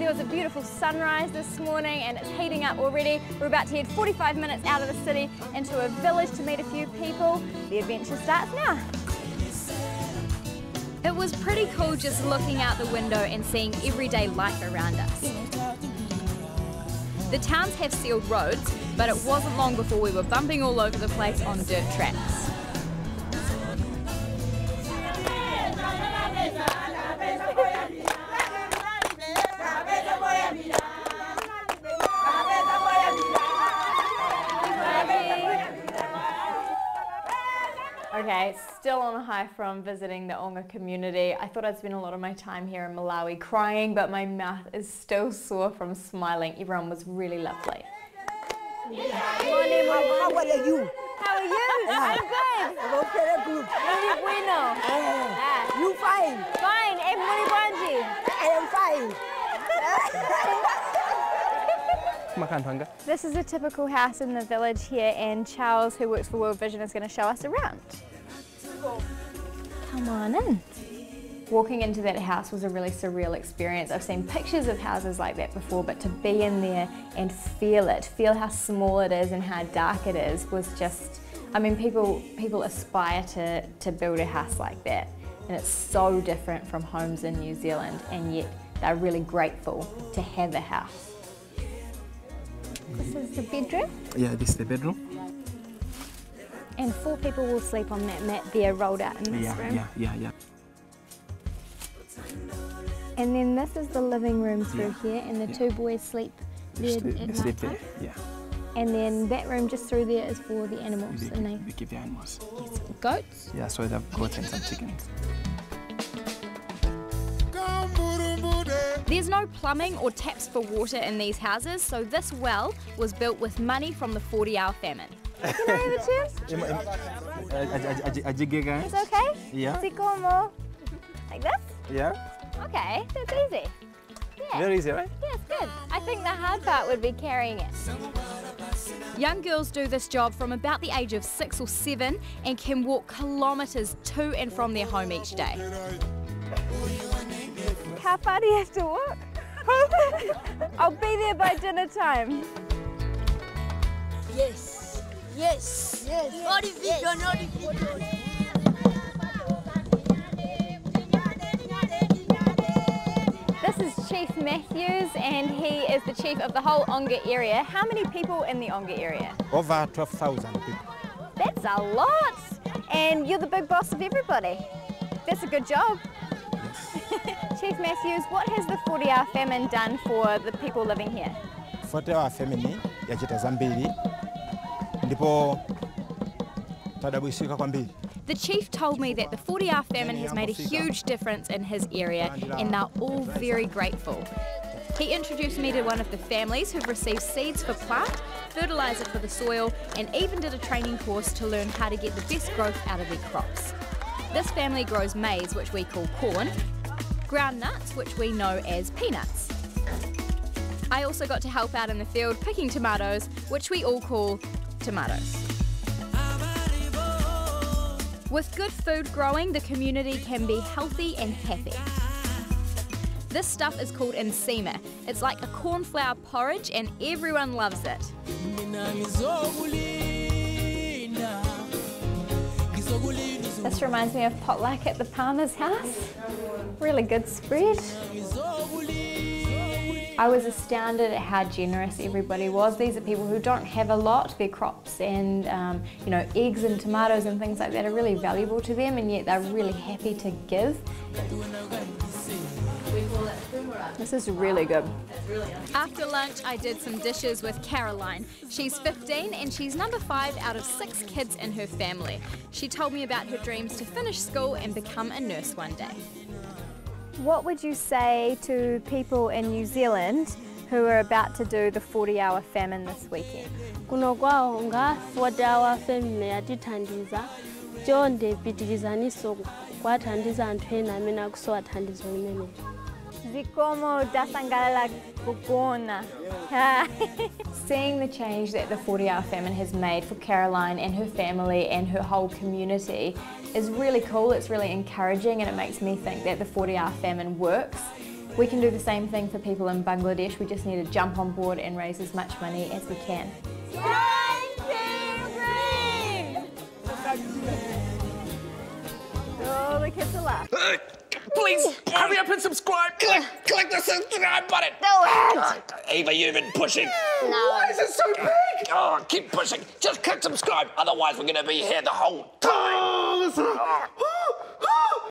was a beautiful sunrise this morning and it's heating up already. We're about to head 45 minutes out of the city into a village to meet a few people. The adventure starts now. It was pretty cool just looking out the window and seeing everyday life around us. The towns have sealed roads, but it wasn't long before we were bumping all over the place on dirt tracks. Okay, still on a high from visiting the Onga community. I thought I'd spend a lot of my time here in Malawi crying, but my mouth is still sore from smiling. Everyone was really lovely. How are you? How are you? I'm good. Very good. Muy bueno. You fine? Fine. And muy buongi. I am fine. This is a typical house in the village here, and Charles, who works for World Vision, is going to show us around. Come on in. Walking into that house was a really surreal experience. I've seen pictures of houses like that before, but to be in there and feel it, feel how small it is and how dark it is, was just, I mean, people aspire to build a house like that, and it's so different from homes in New Zealand, and yet they're really grateful to have a house. This is the bedroom? Yeah, this is the bedroom. And 4 people will sleep on that mat there rolled out in this room. Yeah. And then this is the living room through here, and the 2 boys sleep there at night time. Yeah. And then that room just through there is for the animals. We give the animals. Yes, goats? Yeah, so they have goats and some chickens. There's no plumbing or taps for water in these houses, so this well was built with money from the 40-hour famine. Can I have a chance? It's okay? Yeah. Así como, like this? Yeah. Okay, that's easy. Yeah. Very easy, right? Yeah, it's good. I think the hard part would be carrying it. Young girls do this job from about the age of 6 or 7 and can walk kilometres to and from their home each day. How far do you have to walk? I'll be there by dinner time. Yes. Not the video, not the video. This is Chief Matthews, and he is the chief of the whole Onga area. How many people in the Onga area? Over 12,000 people. That's a lot! And you're the big boss of everybody. That's a good job. Yes. Chief Matthews, what has the 40-hour famine done for the people living here? 40-hour famine yachita zambiri ndipo tadabwisika kwambiri. The chief told me that the 40-hour famine has made a huge difference in his area, and they're all very grateful. He introduced me to one of the families who've received seeds for plant, fertiliser for the soil, and even did a training course to learn how to get the best growth out of their crops. This family grows maize, which we call corn, ground nuts, which we know as peanuts. I also got to help out in the field picking tomatoes, which we all call tomatoes. With good food growing, the community can be healthy and happy. This stuff is called nsima. It's like a cornflour porridge and everyone loves it. This reminds me of potluck at the Palmer's house. Really good spread. I was astounded at how generous everybody was. These are people who don't have a lot. Their crops and you know, eggs and tomatoes and things like that are really valuable to them, and yet they're really happy to give. This is really good. After lunch, I did some dishes with Caroline. She's 15 and she's number 5 out of 6 kids in her family. She told me about her dreams to finish school and become a nurse one day. What would you say to people in New Zealand who are about to do the 40-hour famine this weekend? Kuno kwao nga 40-hour famine yatithandiza chonde pitirizaniso kwathandiza anthu ena amene akusowa thandizo limeneli. Zikomo dasangalala kukona. Seeing the change that the 40-hour famine has made for Caroline and her family and her whole community is really cool. It's really encouraging, and it makes me think that the 40-hour famine works. We can do the same thing for people in Bangladesh. We just need to jump on board and raise as much money as we can. Oh, the kids are laughing. Please, hurry up and subscribe. Click the subscribe button. Eva, you've been pushing. No. Why is it so big? Oh, keep pushing. Just click subscribe. Otherwise, we're going to be here the whole time.